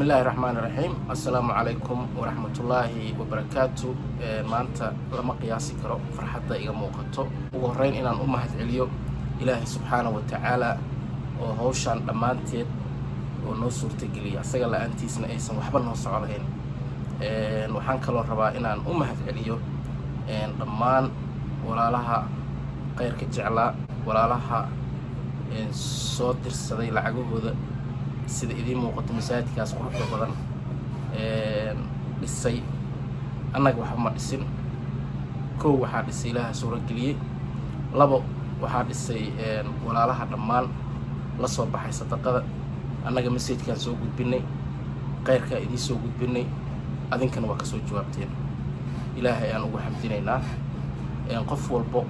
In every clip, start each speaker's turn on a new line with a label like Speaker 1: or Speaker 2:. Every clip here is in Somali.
Speaker 1: بسم الله الرحمن الرحيم. السلام عليكم ورحمة الله وبركاته. maanta lama qiyaasi karo farxadda iga muuqato ugu horeyn inaan u mahad celiyo Ilaahay subhanahu wa ta'ala oo hawshan dhamaanteed oo noo suurtageliya asaga la'aantiisna aysan waxba noo socodeen. waxaan kaloo rabaa inaan u mahad celiyo dhammaan walaalaha qeyrka jeclaa walaalaha soo dirsaday lacagahooda sida idin muuqato masaajidkaas quruxda badan dhisay annaga waxba ma dhisin koow waxaa dhisay Ilaaha suura geliyay labo waxaa dhisay walaalaha dhammaan la soo baxay sadaqada annaga masaajidkaan soo gudbinay qeyrka idin soo gudbinay adinkana waa ka soo jawaabteen Ilaahay aan ugu xamdinaynaa qof walbo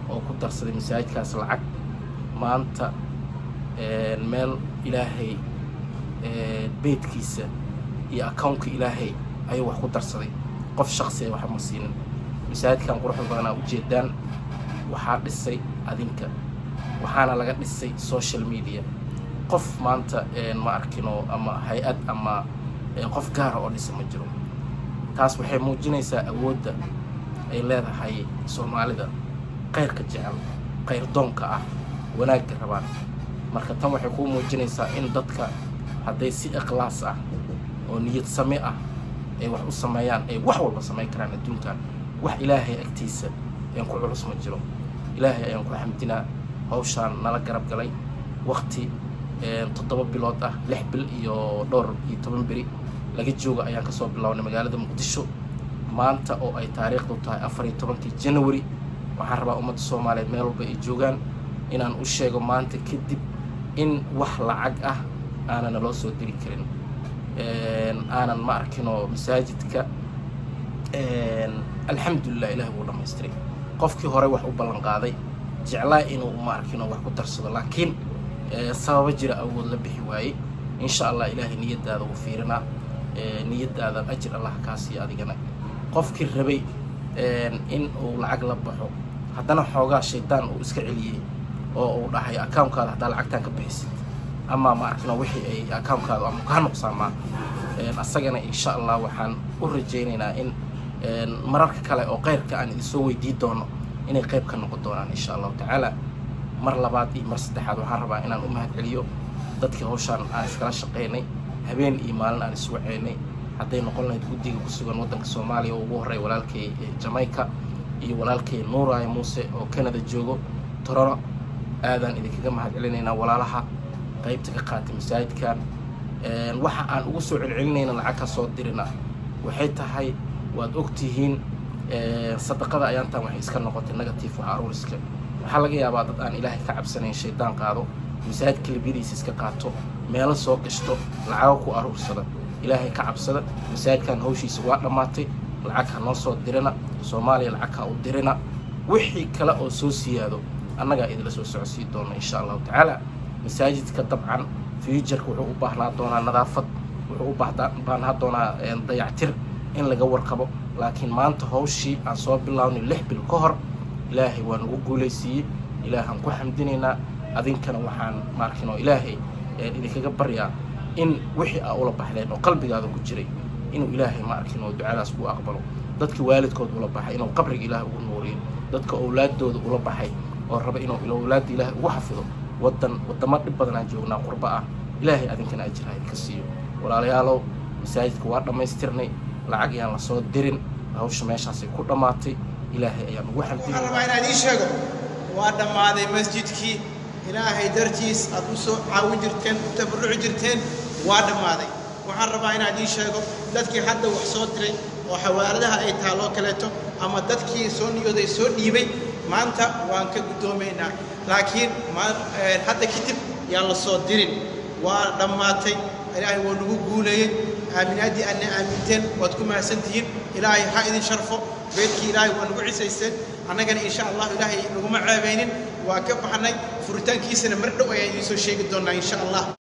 Speaker 1: oo ku darsaday masaajidkaas lacag maanta meel Ilaahay beedkiisa iyo account-ka Ilaahay ayuu wax ku darsaday qof shakhsi ah wax ma siinin masaajidkan quruxda badan u jeedaan waxaa dhisay adinka waxaana laga dhisay social media qof maanta ma arkino ama hay'ad ama qof gaar ah oo dhisa ma jiro taas waxay muujinaysaa awoodda ay leedahay Soomaalida qeyrka jecel qeyr doonka ah wanaagga rabaan marka tan waxay ku muujinaysaa in dadka hadday si ikhlaas ah oo niyad same ah ay wax u sameeyaan ay wax walba sameyn karaan adduunkan wax Ilaahay agtiisa ku culus ma jiro Ilaahay ayaan ku xamdinaa hawshan nala garab galay waqti 7 bilood ah 6 bil iyo dhowr iyo 10 beri laga joogo ayaan ka soo bilownay magaalada Muqdisho maanta oo ay taariikhdu tahay 14 January waxaan rabaa ummadda Soomaaliyeed meel walba ay joogaan inaan u sheego maanta kadib in wax lacag ah aanan loo soo diri karin aanan ma arkino masaajidka alxamdulillah Ilaahay wuu dhammaystiray qofkii hore wax u ballan qaaday jeclaa inuu ma arkino wax ku darsado laakiin sabab jira awood la bixi waayay insha Allah Ilaahay niyadaada uu fiirina niyadaada ajir Allah ka siiyo adigana qofkii rabay in uu lacag la baxo haddana xoogaa shaydaan uu iska celiyay oo uu dhahay account-kaada hadda lacagtan ka bixisid ama ma arkino wixii ay account-kaada ama ka nuqsaamaa asagana insha Allah waxaan u rajaynaynaa in mararka kale oo qeyrka aan idin soo weydii doono inay qayb ka noqon doonaan insha Allah ta'ala mar labaad iyo mar saddexaad waxaan rabaa inaan u mahad celiyo dadkii hawshan aan iskala shaqeynay habeen iyo maalin aan isku waceynay hadday noqon lahayd guddiga ku sugan waddanka Soomaaliya oo ugu horeey walaalkay Jamaica iyo walaalkay Nuuraay Muuse oo Canada joogo Toronto aadan idinkaga mahad celinaynaa walaalaha qaybta ka qaatay masaajidkan waxa aan ugu soo celcelinayna lacag ka soo dirina waxay tahay waad ogtihiin sadaqada ayaantan waxay iska noqotay negative wax aruuriska waxa laga yaabaa dad aan Ilaahay ka cabsanayn shaydaan qaado masaajidka libidiisa iska qaato meel soo gashto lacag ku aruursada Ilaahay ka cabsada masaajidkan hawshiisa waa dhamaatay lacag ka noo soo dirina Soomaaliya lacag ka u dirina wixii kale oo soo siyaado annaga idin soo socodsiin doona insha Allah ta'ala masaajidka dabcan future wuxuu u baahnaa doonaa nadaafad wuxuu u baahnaa doonaa dayactir in laga warqabo laakiin maanta hawshii aan soo bilawnay 6 bil ka hor Ilaahay waa nagu guuleysiyay Ilaahan ku xamdinaynaa adinkana waxaan markino Ilaahay idinkaga baryaa in wixii aa ula baxdeen oo qalbigaada ku jiray inuu Ilaahay markino ducadaas ku aqbalo dadka waalidkood ula baxay inuu qabriga Ilaahay ugu nuuriyo dadka awlaadooda ula baxay oo raba inuu awlaad Ilaahay ugu xafido wadamo dhib badan aan joognaa qurba ah Ilaahay adinkana ajir ka siiyo walaalayaalow masaajidka waa dhamaystirnay lacag ayaan la soo dirin hawsha meeshaas ku dhamaatay Ilaahay ayaan ugu xamdinaa
Speaker 2: rabaa inaad ii sheego waa dhamaaday masjidkii Ilaahay dartiis aad u soo caawin jirteen tabarruc jirteen waa dhamaaday waxaan rabaa inaad ii sheego dadkii hadda wax soo diray oo xawaaladaha ay taalo kaleeto ama dadkii soo niyooday soo dhiibay maanta waan ka gudoomeynaa laakiin hadda kadib yaa la soo dirin waa dhamaatay Ilaahay waa nagu guuleeyay aaminaadii aan aaminteen waad ku mahadsantihiin Ilaahay ha idin sharfo beedkii Ilaahay waa nagu cisaysteen annagana insha Allah Ilaahay nagu ma ceebeynin waa ka baxnay furitaankiisana mar dhow ayaan idin soo sheegi doonaa insha Allah